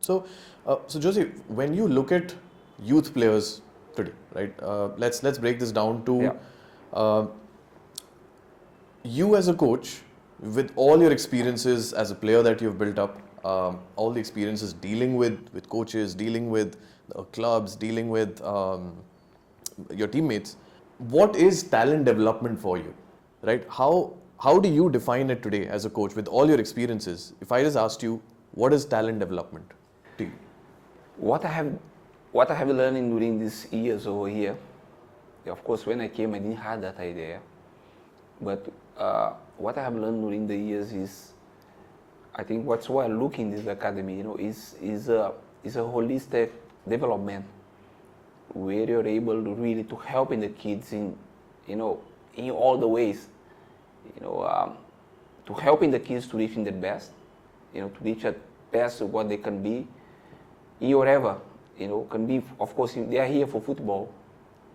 So, so Jose, when you look at youth players today, right? Let's break this down to you as a coach, with all your experiences as a player that you've built up, all the experiences dealing with coaches, dealing with clubs, dealing with your teammates. What is talent development for you, right? How do you define it today as a coach with all your experiences? If I just asked you, what is talent development to you? What I have learned during these years over here, of course, when I came, I didn't have that idea. But what I have learned during the years is, I think what's why I look in this academy, is a holistic development where you're able to really to helping the kids in all the ways, to helping the kids to reach in their best, to reach at best what they can be, wherever, can be. Of course, they are here for football.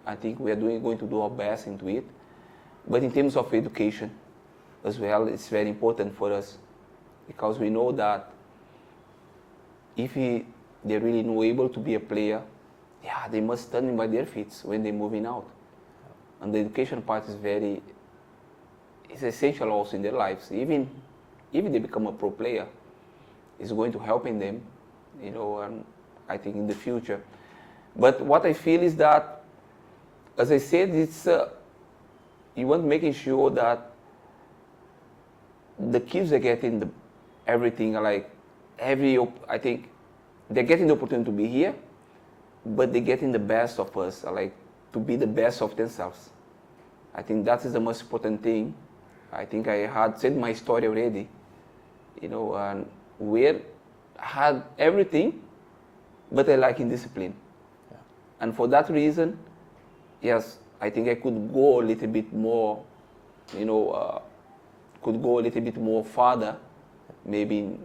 I think we are going to do our best into it. But in terms of education as well, it's very important for us because we know that if they're really not able to be a player, they must stand by their feet when they're moving out. And the education part is essential also in their lives. Even if they become a pro player, it's going to help in them, and I think in the future. But what I feel is that, as I said, it's you want making sure that the kids are getting everything, I think they're getting the opportunity to be here, but they're getting the best of us, to be the best of themselves. I think that is the most important thing. I think I had said my story already, and where I had everything, but I like in discipline. Yeah. And for that reason, yes, I think I could go a little bit more, farther, maybe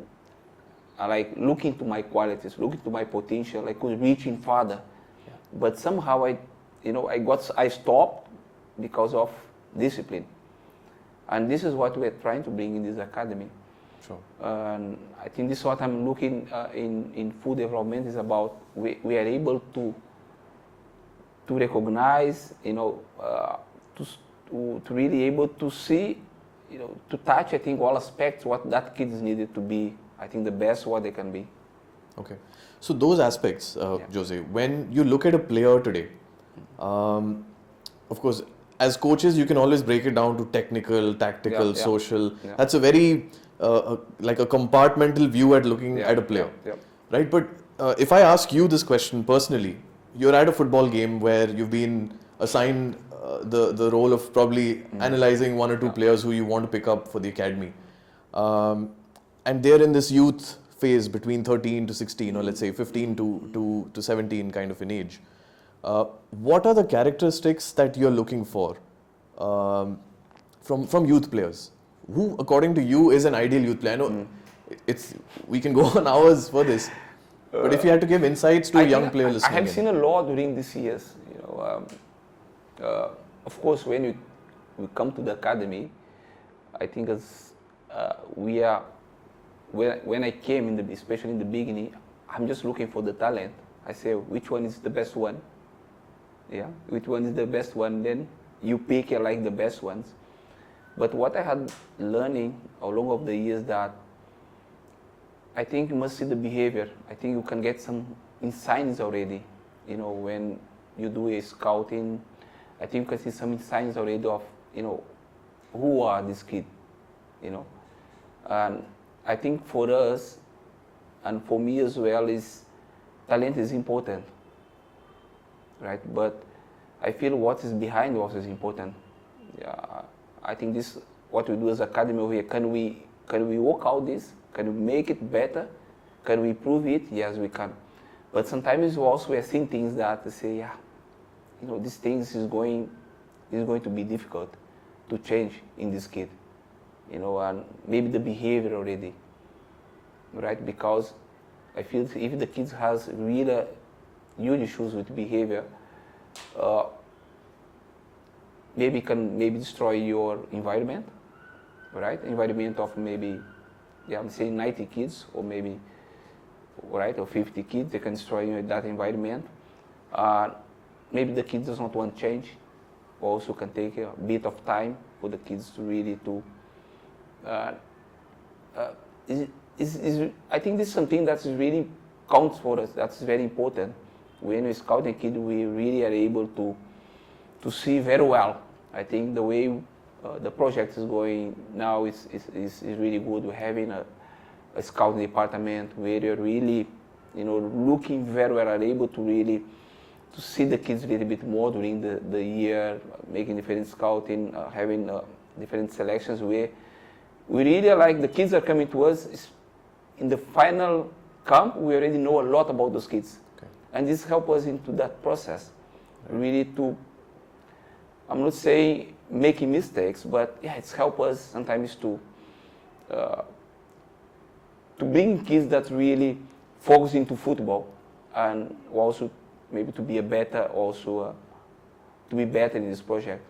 looking to my qualities, looking to my potential. I could reach in farther. Yeah. But somehow I stopped because of discipline. And this is what we're trying to bring in this academy. Sure. And I think this is what I'm looking in food development is about. We are able to recognize, to really able to see, to touch, I think, all aspects what that kid is needed to be, I think, the best what they can be. Okay. So those aspects, Jose, when you look at a player today, of course, as coaches, you can always break it down to technical, tactical, social. Yeah. That's a very, like a compartmental view at looking at a player, right? But if I ask you this question personally, you're at a football game where you've been assigned the role of probably analyzing one or two players who you want to pick up for the academy. And they're in this youth phase between 13 to 16, or let's say 15 to 17 kind of an age. What are the characteristics that you're looking for from youth players? Who, according to you, is an ideal youth player? I know we can go on hours for this, but if you had to give insights to a young player listening, I have seen a lot during these years. Of course, when we come to the academy, I think as we are. When I came, especially in the beginning, I'm just looking for the talent. I say, which one is the best one? Yeah, which one is the best one? Then you pick the best ones. But what I had learning along of the years that I think you must see the behavior. I think you can get some signs already. When you do a scouting, I think you can see some signs already of, who are this kid, And I think for us, and for me as well, is talent is important, right? But I feel what is behind also is important. Yeah, I think this what we do as academy over here. Can we work out this? Can we make it better? Can we improve it? Yes, we can. But sometimes we are seeing things that say, these things is going to be difficult to change in this kid, and maybe the behavior already, right? Because I feel if the kids has really huge issues with behavior, maybe can destroy your environment, right? Environment of maybe, I'm saying 90 kids, or maybe right, or 50 kids, they can destroy you in that environment. Maybe the kids does not want change, also can take a bit of time for the kids to really to. I think this is something that really counts for us. That's very important. When we scout a kid, we really are able to see very well. I think the way the project is going now is really good. We're having a scouting department where you're really, looking very well, are able to really to see the kids a little bit more during the year, making different scouting, having different selections where we really like the kids are coming to us. In the final camp, we already know a lot about those kids. Okay. And this helps us into that process, really to, I'm not saying making mistakes, but yeah, it's helped us sometimes to bring kids that really focus into football and also maybe to be to be better in this project.